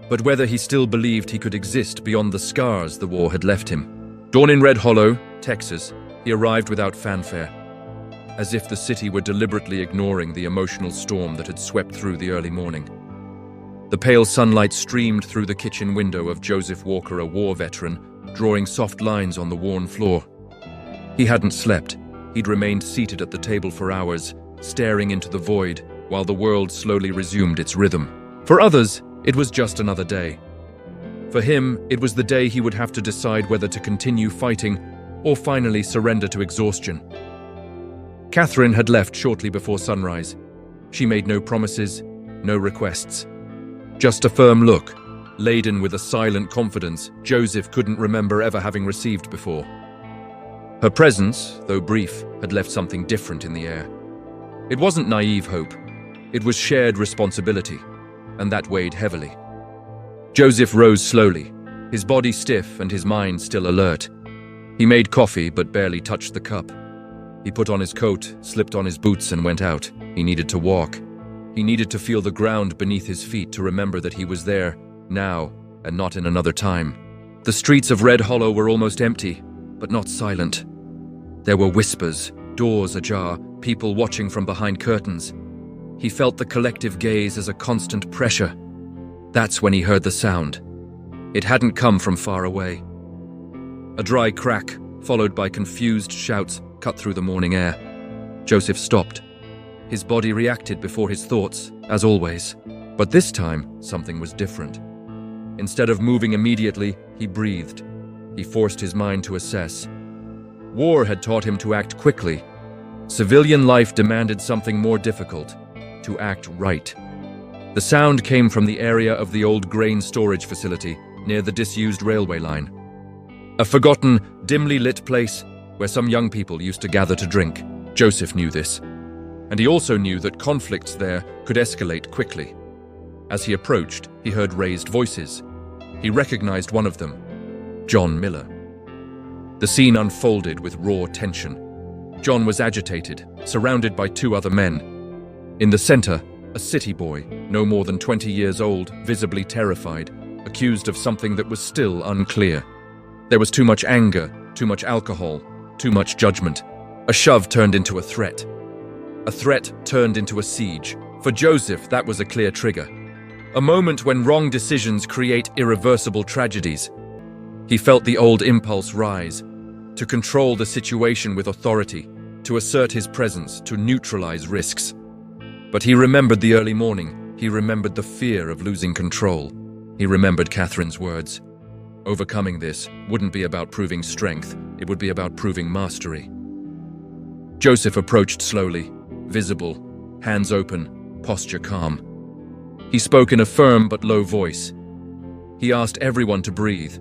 but whether he still believed he could exist beyond the scars the war had left him. Dawn in Red Hollow, Texas, he arrived without fanfare, as if the city were deliberately ignoring the emotional storm that had swept through the early morning. The pale sunlight streamed through the kitchen window of Joseph Walker, a war veteran, drawing soft lines on the worn floor. He hadn't slept. He'd remained seated at the table for hours, staring into the void, while the world slowly resumed its rhythm. For others, it was just another day. For him, it was the day he would have to decide whether to continue fighting or finally surrender to exhaustion. Catherine had left shortly before sunrise. She made no promises, no requests. Just a firm look, laden with a silent confidence Joseph couldn't remember ever having received before. Her presence, though brief, had left something different in the air. It wasn't naive hope. It was shared responsibility, and that weighed heavily. Joseph rose slowly, his body stiff and his mind still alert. He made coffee but barely touched the cup. He put on his coat, slipped on his boots and went out. He needed to walk. He needed to feel the ground beneath his feet to remember that he was there, now, and not in another time. The streets of Red Hollow were almost empty, but not silent. There were whispers, doors ajar, people watching from behind curtains. He felt the collective gaze as a constant pressure. That's when he heard the sound. It hadn't come from far away. A dry crack, followed by confused shouts, cut through the morning air. Joseph stopped. His body reacted before his thoughts, as always. But this time, something was different. Instead of moving immediately, he breathed. He forced his mind to assess. War had taught him to act quickly. Civilian life demanded something more difficult: to act right. The sound came from the area of the old grain storage facility near the disused railway line. A forgotten, dimly lit place where some young people used to gather to drink. Joseph knew this. And he also knew that conflicts there could escalate quickly. As he approached, he heard raised voices. He recognized one of them, John Miller. The scene unfolded with raw tension. John was agitated, surrounded by two other men. In the center, a city boy, no more than 20 years old, visibly terrified, accused of something that was still unclear. There was too much anger, too much alcohol, too much judgment. A shove turned into a threat. A threat turned into a siege. For Joseph, that was a clear trigger. A moment when wrong decisions create irreversible tragedies. He felt the old impulse rise, to control the situation with authority, to assert his presence, to neutralize risks. But he remembered the early morning. He remembered the fear of losing control. He remembered Catherine's words. Overcoming this wouldn't be about proving strength, it would be about proving mastery. Joseph approached slowly, visible, hands open, posture calm. He spoke in a firm but low voice. He asked everyone to breathe.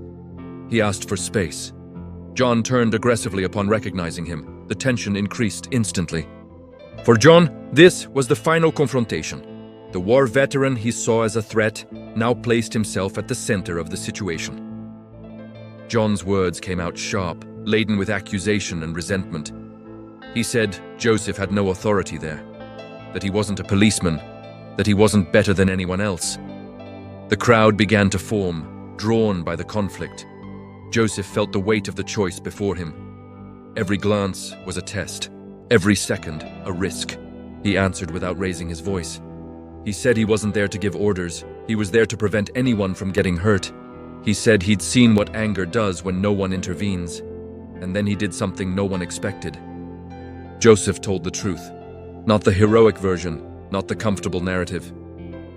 He asked for space. John turned aggressively upon recognizing him. The tension increased instantly. For John, this was the final confrontation. The war veteran he saw as a threat now placed himself at the center of the situation. John's words came out sharp, laden with accusation and resentment. He said Joseph had no authority there, that he wasn't a policeman, that he wasn't better than anyone else. The crowd began to form, drawn by the conflict. Joseph felt the weight of the choice before him. Every glance was a test, every second a risk. He answered without raising his voice. He said he wasn't there to give orders, he was there to prevent anyone from getting hurt. He said he'd seen what anger does when no one intervenes, and then he did something no one expected. Joseph told the truth, not the heroic version, not the comfortable narrative.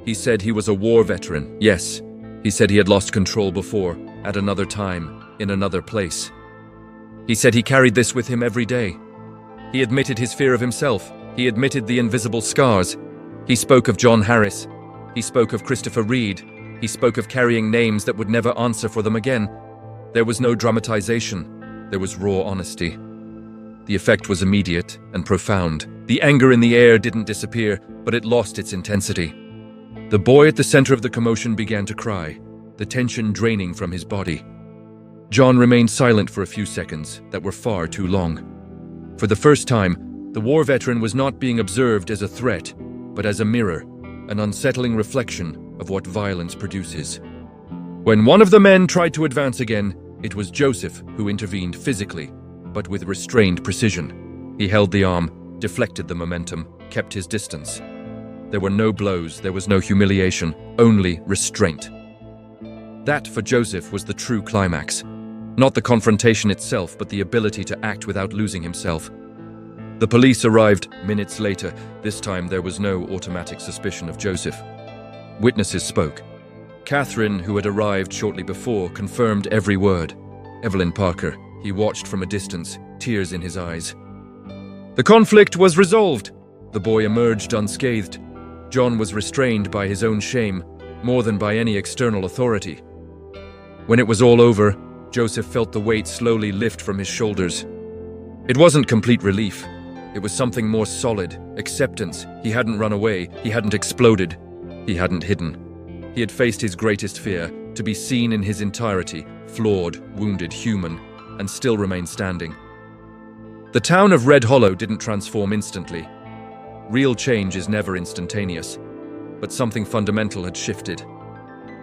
He said he was a war veteran, yes. He said he had lost control before, at another time, in another place. He said he carried this with him every day. He admitted his fear of himself. He admitted the invisible scars. He spoke of John Harris. He spoke of Christopher Reed. He spoke of carrying names that would never answer for them again. There was no dramatization. There was raw honesty. The effect was immediate and profound. The anger in the air didn't disappear, but it lost its intensity. The boy at the center of the commotion began to cry, the tension draining from his body. John remained silent for a few seconds that were far too long. For the first time, the war veteran was not being observed as a threat, but as a mirror, an unsettling reflection of what violence produces. When one of the men tried to advance again, it was Joseph who intervened physically, but with restrained precision. He held the arm, deflected the momentum, kept his distance. There were no blows, there was no humiliation, only restraint. That, for Joseph, was the true climax. Not the confrontation itself, but the ability to act without losing himself. The police arrived minutes later. This time there was no automatic suspicion of Joseph. Witnesses spoke. Catherine, who had arrived shortly before, confirmed every word. Evelyn Parker, he watched from a distance, tears in his eyes. The conflict was resolved. The boy emerged unscathed. John was restrained by his own shame, more than by any external authority. When it was all over, Joseph felt the weight slowly lift from his shoulders. It wasn't complete relief. It was something more solid, acceptance. He hadn't run away, he hadn't exploded, he hadn't hidden. He had faced his greatest fear, to be seen in his entirety, flawed, wounded, human, and still remain standing. The town of Red Hollow didn't transform instantly. Real change is never instantaneous, but something fundamental had shifted.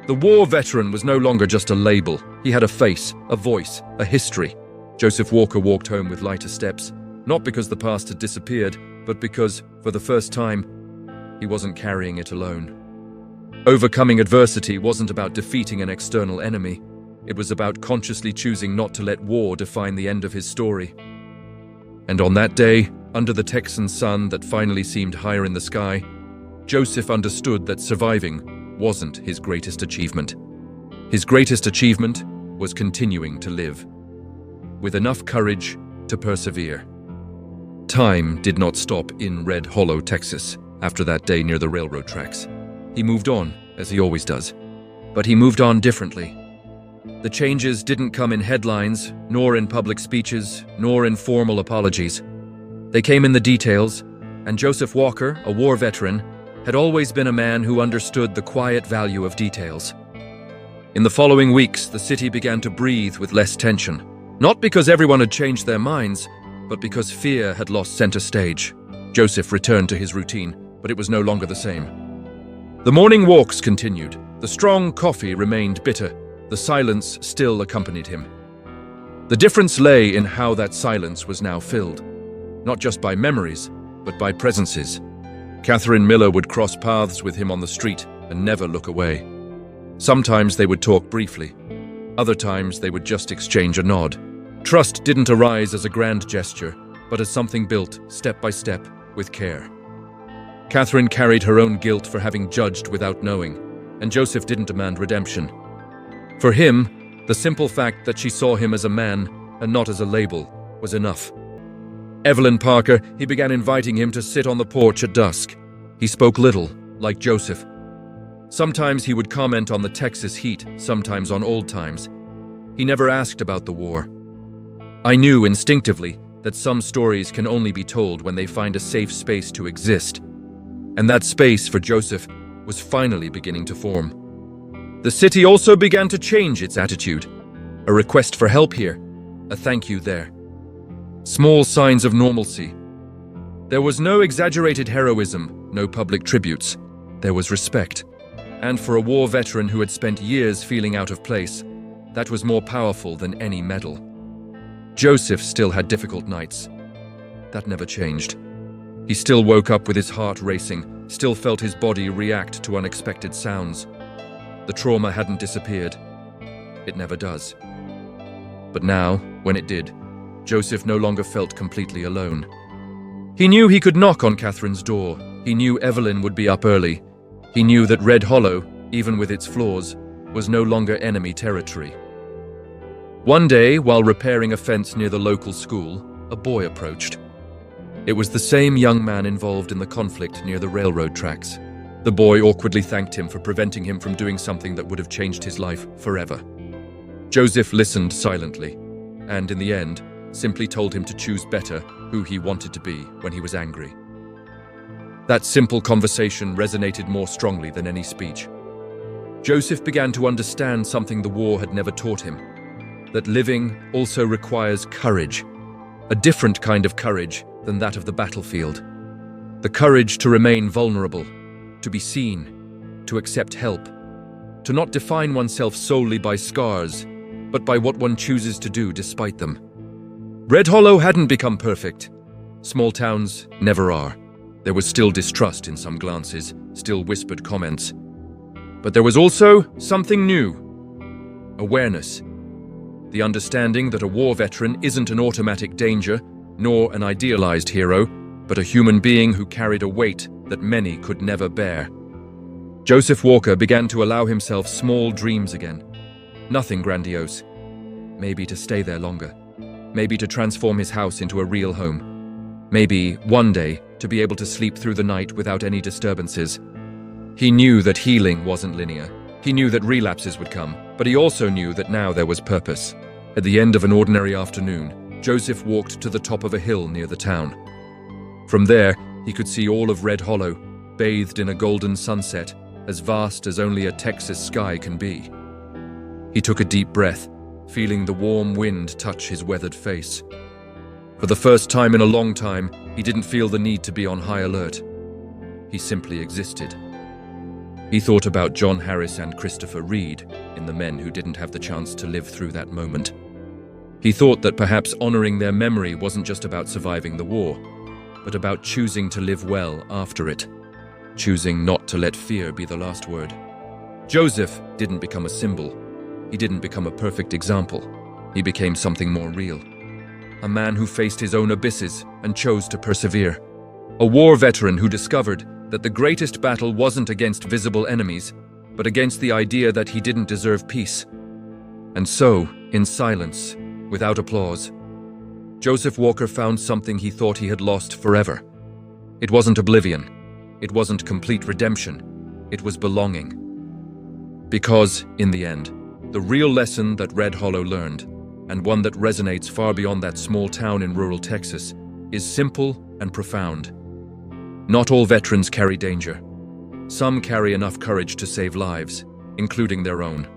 The war veteran was no longer just a label. He had a face, a voice, a history. Joseph Walker walked home with lighter steps, not because the past had disappeared, but because, for the first time, he wasn't carrying it alone. Overcoming adversity wasn't about defeating an external enemy. It was about consciously choosing not to let war define the end of his story. And on that day, under the Texan sun that finally seemed higher in the sky, Joseph understood that surviving wasn't his greatest achievement. His greatest achievement was continuing to live, with enough courage to persevere. Time did not stop in Red Hollow, Texas, after that day near the railroad tracks. He moved on, as he always does. But he moved on differently. The changes didn't come in headlines, nor in public speeches, nor in formal apologies. They came in the details, and Joseph Walker, a war veteran, had always been a man who understood the quiet value of details. In the following weeks, the city began to breathe with less tension, not because everyone had changed their minds, but because fear had lost center stage. Joseph returned to his routine, but it was no longer the same. The morning walks continued. The strong coffee remained bitter. The silence still accompanied him. The difference lay in how that silence was now filled, not just by memories, but by presences. Catherine Miller would cross paths with him on the street and never look away. Sometimes they would talk briefly. Other times they would just exchange a nod. Trust didn't arise as a grand gesture, but as something built, step by step, with care. Catherine carried her own guilt for having judged without knowing, and Joseph didn't demand redemption. For him, the simple fact that she saw him as a man and not as a label was enough. Evelyn Parker, he began inviting him to sit on the porch at dusk. He spoke little, like Joseph. Sometimes he would comment on the Texas heat, sometimes on old times. He never asked about the war. I knew instinctively that some stories can only be told when they find a safe space to exist. And that space, for Joseph, was finally beginning to form. The city also began to change its attitude. A request for help here, a thank you there. Small signs of normalcy. There was no exaggerated heroism, no public tributes. There was respect. And for a war veteran who had spent years feeling out of place, that was more powerful than any medal. Joseph still had difficult nights. That never changed. He still woke up with his heart racing, still felt his body react to unexpected sounds. The trauma hadn't disappeared. It never does. But now, when it did, Joseph no longer felt completely alone. He knew he could knock on Catherine's door. He knew Evelyn would be up early. He knew that Red Hollow, even with its flaws, was no longer enemy territory. One day, while repairing a fence near the local school, a boy approached. It was the same young man involved in the conflict near the railroad tracks. The boy awkwardly thanked him for preventing him from doing something that would have changed his life forever. Joseph listened silently, and in the end, simply told him to choose better who he wanted to be when he was angry. That simple conversation resonated more strongly than any speech. Joseph began to understand something the war had never taught him, that living also requires courage, a different kind of courage than that of the battlefield. The courage to remain vulnerable, to be seen, to accept help, to not define oneself solely by scars, but by what one chooses to do despite them. Red Hollow hadn't become perfect. Small towns never are. There was still distrust in some glances, still whispered comments. But there was also something new. Awareness. The understanding that a war veteran isn't an automatic danger, nor an idealized hero, but a human being who carried a weight that many could never bear. Joseph Walker began to allow himself small dreams again. Nothing grandiose. Maybe to stay there longer. Maybe to transform his house into a real home. Maybe, one day, to be able to sleep through the night without any disturbances. He knew that healing wasn't linear. He knew that relapses would come, but he also knew that now there was purpose. At the end of an ordinary afternoon, Joseph walked to the top of a hill near the town. From there, he could see all of Red Hollow, bathed in a golden sunset, as vast as only a Texas sky can be. He took a deep breath, feeling the warm wind touch his weathered face. For the first time in a long time, he didn't feel the need to be on high alert. He simply existed. He thought about John Harris and Christopher Reed in The Men Who Didn't Have the Chance to Live Through That Moment. He thought that perhaps honoring their memory wasn't just about surviving the war, but about choosing to live well after it. choosing not to let fear be the last word. Joseph didn't become a symbol. He didn't become a perfect example. He became something more real. A man who faced his own abysses and chose to persevere. A war veteran who discovered that the greatest battle wasn't against visible enemies, but against the idea that he didn't deserve peace. And so, in silence, without applause, Joseph Walker found something he thought he had lost forever. It wasn't oblivion. It wasn't complete redemption. It was belonging. Because, in the end, the real lesson that Red Hollow learned, and one that resonates far beyond that small town in rural Texas, is simple and profound. Not all veterans carry danger. Some carry enough courage to save lives, including their own.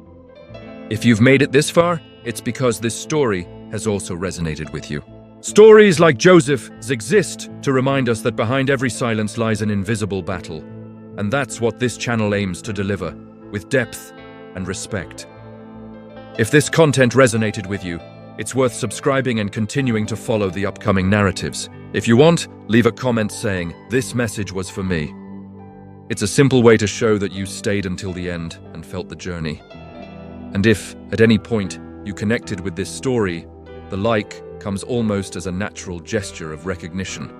If you've made it this far, it's because this story has also resonated with you. Stories like Joseph's exist to remind us that behind every silence lies an invisible battle. And that's what this channel aims to deliver, with depth and respect. If this content resonated with you, it's worth subscribing and continuing to follow the upcoming narratives. If you want, leave a comment saying, "This message was for me." It's a simple way to show that you stayed until the end and felt the journey. And if, at any point, you connected with this story, the like comes almost as a natural gesture of recognition.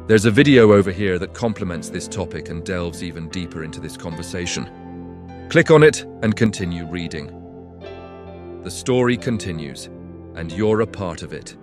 There's a video over here that complements this topic and delves even deeper into this conversation. Click on it and continue reading. The story continues, and you're a part of it.